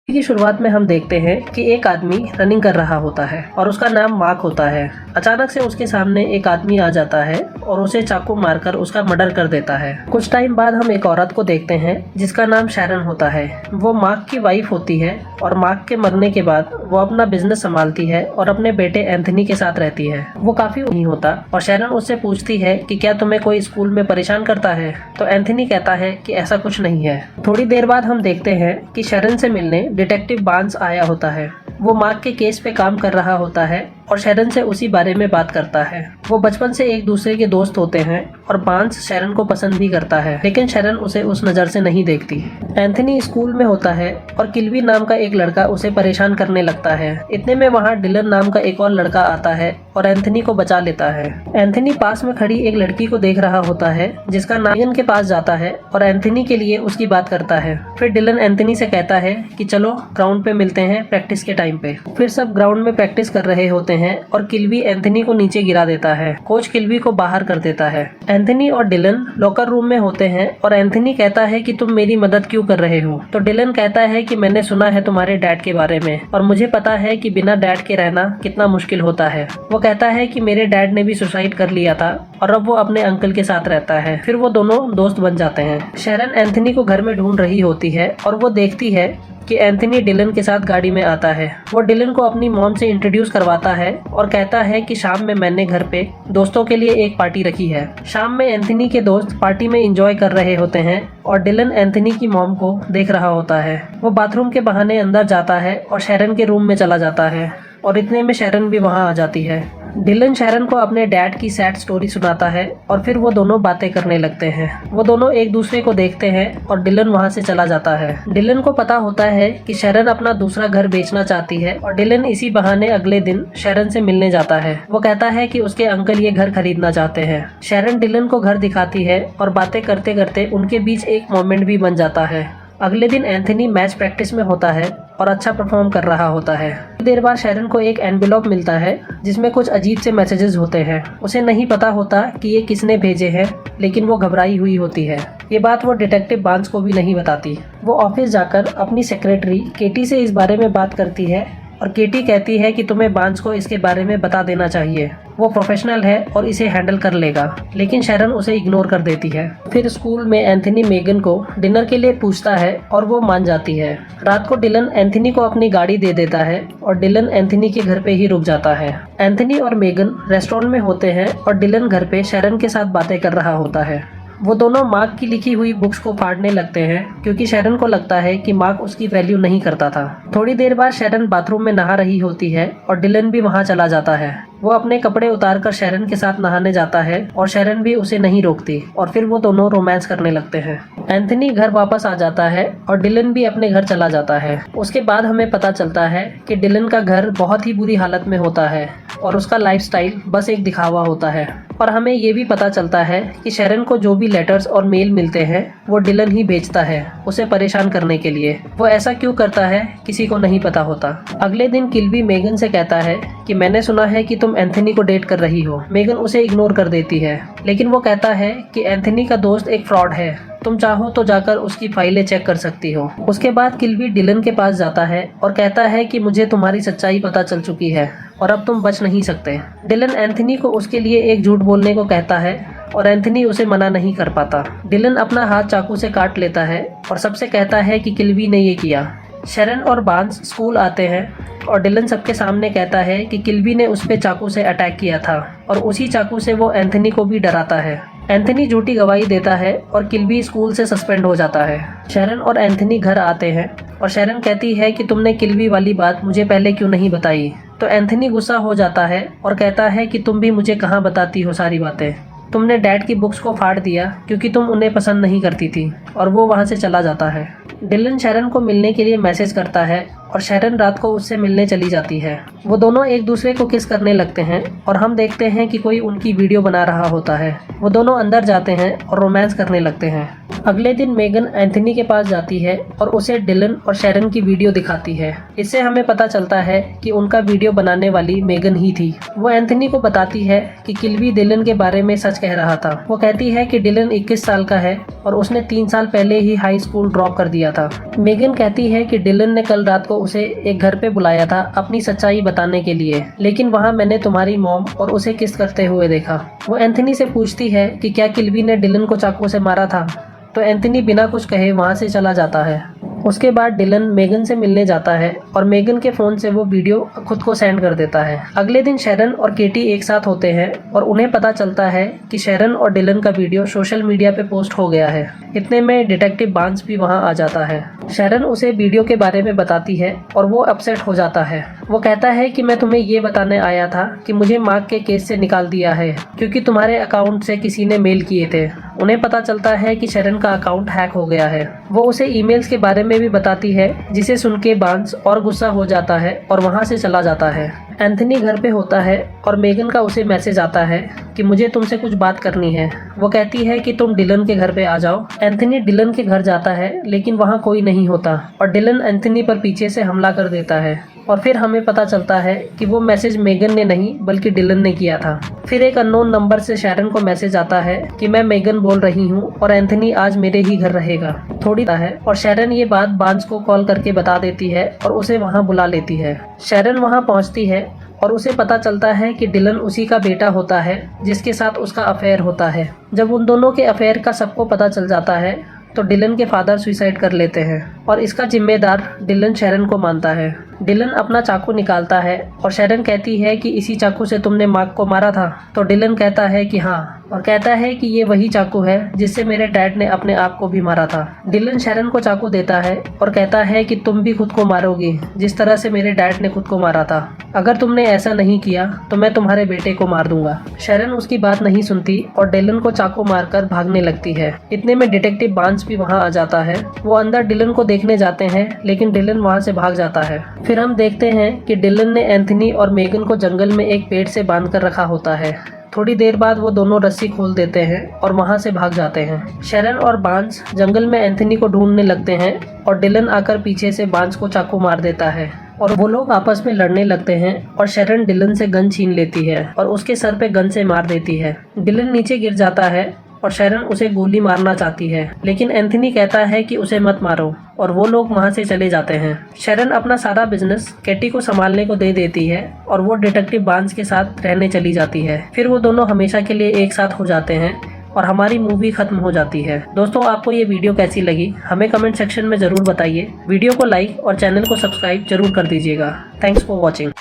की शुरुआत में हम देखते हैं कि एक आदमी रनिंग कर रहा होता है और उसका नाम मार्क होता है। अचानक से उसके सामने एक आदमी आ जाता है और उसे चाकू मारकर उसका मर्डर कर देता है। कुछ टाइम बाद हम एक औरत को देखते हैं जिसका नाम शैरन होता है। वो मार्क की वाइफ होती है और मार्क के मरने के बाद वो अपना बिजनेस संभालती है और अपने बेटे एंथनी के साथ रहती है। वो काफी नहीं होता और शैरन उससे पूछती है कि क्या तुम्हें कोई स्कूल में परेशान करता है, तो एंथनी कहता है कि ऐसा कुछ नहीं है। थोड़ी देर बाद हम देखते हैं कि शैरन से मिलने डिटेक्टिव बार्न्स आया होता है। वो मार्क के केस पे काम कर रहा होता है और शैरन से उसी बारे में बात करता है। वो बचपन से एक दूसरे के दोस्त होते हैं और बार्न्स शैरन को पसंद भी करता है, लेकिन शैरन उसे उस नज़र से नहीं देखती। एंथनी स्कूल में होता है और किल्वी नाम का एक लड़का उसे परेशान करने लगता है। इतने में वहाँ डिलन नाम का एक और लड़का आता है और एंथनी को बचा लेता है। एंथनी पास में खड़ी एक लड़की को देख रहा होता है जिसका नाम मेगन के पास जाता है और एंथनी के लिए उसकी बात करता है। फिर डिलन एंथनी से कहता है कि चलो ग्राउंड पे मिलते हैं प्रैक्टिस के टाइम पे। फिर सब ग्राउंड में प्रैक्टिस कर रहे होते हैं और किल्वी एंथनी को नीचे गिरा देता है। कोच किल्वी को बाहर कर देता है। एंथनी और डिलन लॉकर रूम में होते हैं और एंथनी कहता है कि तुम मेरी मदद क्यों कर रहे हो, तो डिलन कहता है कि मैंने सुना है तुम्हारे डैड के बारे में और मुझे पता है कि बिना डैड के रहना कितना मुश्किल होता है। वो कहता है कि मेरे डैड ने भी सुसाइड कर लिया था और अब वो अपने अंकल के साथ रहता है। फिर वो दोनों दोस्त बन जाते हैं। शैरन एंथनी को घर में ढूंढ रही होती है और वो देखती है कि एंथनी डिलन के साथ गाड़ी में आता है। वो डिलन को अपनी मॉम से इंट्रोड्यूस करवाता है और कहता है कि शाम में मैंने घर पे दोस्तों के लिए एक पार्टी रखी है। शाम में एंथनी के दोस्त पार्टी में एंजॉय कर रहे होते हैं और डिलन एंथनी की मॉम को देख रहा होता है। वो बाथरूम के बहाने अंदर जाता है और शैरन के रूम में चला जाता है और इतने में शैरन भी वहाँ आ जाती है। डिलन शैरन को अपने डैड की सैड स्टोरी सुनाता है और फिर वो दोनों बातें करने लगते हैं। वो दोनों एक दूसरे को देखते हैं और डिलन वहाँ से चला जाता है। डिलन को पता होता है कि शैरन अपना दूसरा घर बेचना चाहती है और डिलन इसी बहाने अगले दिन शैरन से मिलने जाता है। वो कहता है कि उसके अंकल ये घर खरीदना चाहते हैं। शैरन डिलन को घर दिखाती है और बातें करते करते उनके बीच एक मोमेंट भी बन जाता है। अगले दिन एंथनी मैच प्रैक्टिस में होता है और अच्छा परफॉर्म कर रहा होता है। देर बाद शैरन को एक एनवेलप मिलता है जिसमें कुछ अजीब से मैसेजेस होते हैं। उसे नहीं पता होता कि ये किसने भेजे हैं, लेकिन वो घबराई हुई होती है। ये बात वो डिटेक्टिव बार्न्स को भी नहीं बताती। वो ऑफिस जाकर अपनी सेक्रेटरी केटी से इस बारे में बात करती है और केटी कहती है कि तुम्हें बार्न्स को इसके बारे में बता देना चाहिए, वो प्रोफेशनल है और इसे हैंडल कर लेगा, लेकिन शैरन उसे इग्नोर कर देती है। फिर स्कूल में एंथनी मेगन को डिनर के लिए पूछता है और वो मान जाती है। रात को डिलन एंथनी को अपनी गाड़ी दे देता है और डिलन एंथनी के घर पे ही रुक जाता है। एंथनी और मेगन रेस्टोरेंट में होते हैं और डिलन घर पे शैरन के साथ बातें कर रहा होता है। वो दोनों मार्क की लिखी हुई बुक्स को फाड़ने लगते हैं क्योंकि शैरन को लगता है कि मार्क उसकी वैल्यू नहीं करता था। थोड़ी देर बाद शैरन बाथरूम में नहा रही होती है और डिलन भी वहां चला जाता है। वो अपने कपड़े उतारकर शैरन के साथ नहाने जाता है और शैरन भी उसे नहीं रोकती और फिर वो दोनों रोमांस करने लगते हैं। एंथनी घर वापस आ जाता है और डिलन भी अपने घर चला जाता है। उसके बाद हमें पता चलता है कि डिलन का घर बहुत ही बुरी हालत में होता है और उसका लाइफस्टाइल बस एक दिखावा होता है। और हमें ये भी पता चलता है कि शैरन को जो भी लेटर्स और मेल मिलते हैं वो डिलन ही भेजता है उसे परेशान करने के लिए। वो ऐसा क्यों करता है किसी को नहीं पता होता। अगले दिन किल्वी मेगन से कहता है कि मैंने सुना है कि तुम एंथनी को डेट कर रही हो। मेगन उसे इग्नोर कर देती है, लेकिन वो कहता है कि एंथनी का दोस्त एक फ्रॉड है, तुम चाहो तो जाकर उसकी फाइलें चेक कर सकती हो। उसके बाद किल्वी डिलन के पास जाता है और कहता है कि मुझे तुम्हारी सच्चाई पता चल चुकी है और अब तुम बच नहीं सकते। डिलन एंथनी को उसके लिए एक झूठ बोलने को कहता है और एंथनी उसे मना नहीं कर पाता। डिलन अपना हाथ चाकू से काट लेता है और सबसे कहता है कि किल्वी ने ये किया। शैरन और बार्न्स स्कूल आते हैं और डिलन सबके सामने कहता है कि किल्वी ने उस पे चाकू से अटैक किया था और उसी चाकू से वो एंथनी को भी डराता है। एंथनी झूठी गवाही देता है और किल्वी स्कूल से सस्पेंड हो जाता है। शैरन और एंथनी घर आते हैं और शैरन कहती है कि तुमने किल्वी वाली बात मुझे पहले क्यों नहीं बताई, तो एंथनी गुस्सा हो जाता है और कहता है कि तुम भी मुझे कहाँ बताती हो सारी बातें। तुमने डैड की बुक्स को फाड़ दिया क्योंकि तुम उन्हें पसंद नहीं करती थी, और वो वहाँ से चला जाता है। डिलन शैरन को मिलने के लिए मैसेज करता है और शैरन रात को उससे मिलने चली जाती है। वो दोनों एक दूसरे को किस करने लगते हैं और हम देखते हैं कि कोई उनकी वीडियो बना रहा होता है। वो दोनों अंदर जाते हैं और रोमांस करने लगते हैं। अगले दिन मेगन एंथनी के पास जाती है और उसे डिलन और शैरन की वीडियो दिखाती है। इससे हमें पता चलता है कि उनका वीडियो बनाने वाली मेगन ही थी। वो एंथनी को बताती है कि किल्वी डिलन के बारे में सच कह रहा था। वो कहती है कि डिलन 21 साल का है और उसने 3 साल पहले ही हाई स्कूल ड्रॉप कर दिया था। मेगन कहती है कि डिलन ने कल रात को उसे एक घर पे बुलाया था अपनी सच्चाई बताने के लिए, लेकिन वहाँ मैंने तुम्हारी मॉम और उसे किस करते हुए देखा। वो एंथनी से पूछती है कि क्या किल्वी ने डिलन को चाकू से मारा था, तो एंथनी बिना कुछ कहे वहाँ से चला जाता है। उसके बाद डिलन मेगन से मिलने जाता है और मेगन के फ़ोन से वो वीडियो खुद को सेंड कर देता है। अगले दिन शैरन और केटी एक साथ होते हैं और उन्हें पता चलता है कि शैरन और डिलन का वीडियो सोशल मीडिया पे पोस्ट हो गया है। इतने में डिटेक्टिव बार्न्स भी वहाँ आ जाता है। शैरन उसे वीडियो के बारे में बताती है और वो अपसेट हो जाता है। वो कहता है कि मैं तुम्हें ये बताने आया था कि मुझे मार्क के केस से निकाल दिया है क्योंकि तुम्हारे अकाउंट से किसी ने मेल किए थे। उन्हें पता चलता है कि शैरन का अकाउंट हैक हो गया है। वो उसे ईमेल्स के बारे में भी बताती है, जिसे सुन के बार्न्स और गुस्सा हो जाता है और वहाँ से चला जाता है। एंथनी घर पे होता है और मेगन का उसे मैसेज आता है कि मुझे तुमसे कुछ बात करनी है। वो कहती है कि तुम डिलन के घर पे आ जाओ। एंथनी डिलन के घर जाता है लेकिन वहाँ कोई नहीं होता और डिलन एंथनी पर पीछे से हमला कर देता है और फिर हमें पता चलता है कि वो मैसेज मेगन ने नहीं बल्कि डिलन ने किया था। फिर एक अननोन नंबर से शैरन को मैसेज आता है कि मैं मेगन बोल रही हूँ और एंथनी आज मेरे ही घर रहेगा थोड़ी है, और शैरन ये बात बार्न्स को कॉल करके बता देती है और उसे वहाँ बुला लेती है। शैरन वहाँ पहुँचती है और उसे पता चलता है कि डिलन उसी का बेटा होता है जिसके साथ उसका अफेयर होता है। जब उन दोनों के अफेयर का सबको पता चल जाता है तो डिलन के फादर सुसाइड कर लेते हैं और इसका जिम्मेदार डिलन शैरन को मानता है। डिलन अपना चाकू निकालता है और शैरन कहती है कि इसी चाकू से तुमने मार्क को मारा था, तो डिलन कहता है कि हाँ और कहता है कि ये वही चाकू है जिससे मेरे डैड ने अपने आप को भी मारा था। डिलन शैरन को चाकू देता है और कहता है कि तुम भी खुद को मारोगी जिस तरह से मेरे डैड ने खुद को मारा था। अगर तुमने ऐसा नहीं किया तो मैं तुम्हारे बेटे को मार दूंगा। शैरन उसकी बात नहीं सुनती और डिलन को चाकू मारकर भागने लगती है। इतने में डिटेक्टिव बार्न्स भी वहाँ आ जाता है। वो अंदर डिलन को देखने जाते हैं लेकिन डिलन वहाँ से भाग जाता है। फिर हम देखते हैं कि डिलन ने एंथनी और मेगन को जंगल में एक पेड़ से बांध कर रखा होता है। थोड़ी देर बाद वो दोनों रस्सी खोल देते हैं और वहाँ से भाग जाते हैं। शैरन और बार्न्स जंगल में एंथनी को ढूंढने लगते हैं और डिलन आकर पीछे से बार्न्स को चाकू मार देता है और वो लोग आपस में लड़ने लगते हैं और शैरन डिलन से गन छीन लेती है और उसके सर पे गन से मार देती है। डिलन नीचे गिर जाता है और शैरन उसे गोली मारना चाहती है लेकिन एंथनी कहता है कि उसे मत मारो और वो लोग वहाँ से चले जाते हैं। शैरन अपना सारा बिजनेस केटी को संभालने को दे देती है और वो डिटेक्टिव बार्न्स के साथ रहने चली जाती है। फिर वो दोनों हमेशा के लिए एक साथ हो जाते हैं और हमारी मूवी खत्म हो जाती है। दोस्तों, आपको ये वीडियो कैसी लगी हमें कमेंट सेक्शन में ज़रूर बताइए। वीडियो को लाइक और चैनल को सब्सक्राइब जरूर कर दीजिएगा। Thanks for watching.